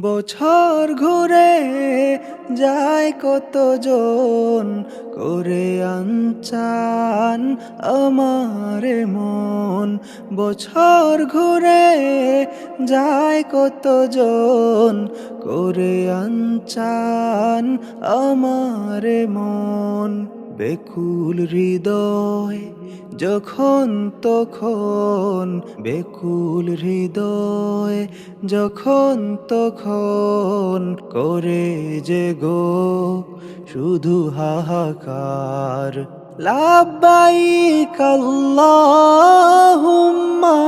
বছর ঘুরে যায় কতজন করে আনচান আমার মন। বছর ঘুরে যায় কতজন করে আনচান আমার মন। বেকুল হৃদয় যখন তখন, বেকুল হৃদয় যখন তখন করে যে গো শুধু হাহাকার। লাব্বাইক আল্লাহুম্মা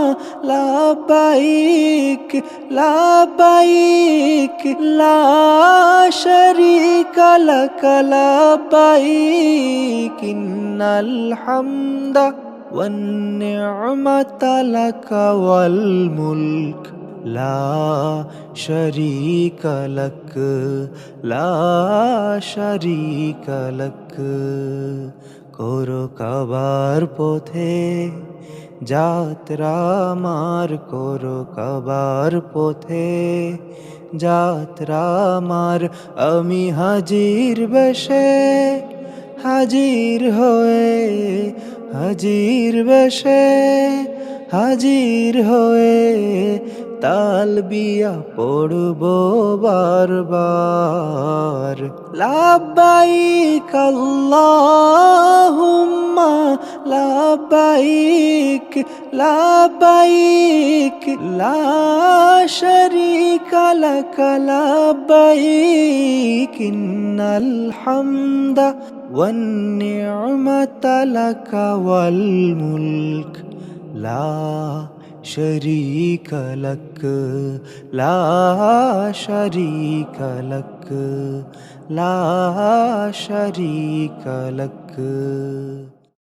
লাব্বাইক, লাব্বাইক লা শারীকা লাক লাব্বাইক, ইন্নাল হামদা ওয়ান নি'মাতা লাক ওয়াল মুলক লা শারীকা লাক, লা শারীকা লাক। করো কাবার পথে যাত্রা আমার, করো কাবার পথে যাত্রা আমার। আমি হাজির বেশে হাজির হয়ে, হাজির বেশে হাজির হয়ে তালবিয়া পড়ব বারবার। লাব্বাইক আল্লাহুম্মা লাব্বাইক, লাব্বাইক লা শারীকা লাক লাব্বাইক, ইন্নাল হামদা ওয়ান নি'মাতা লাক ওয়াল মুলক লা শারীকা লাক, লা শারীকা লাক, লা শারীকা লাক।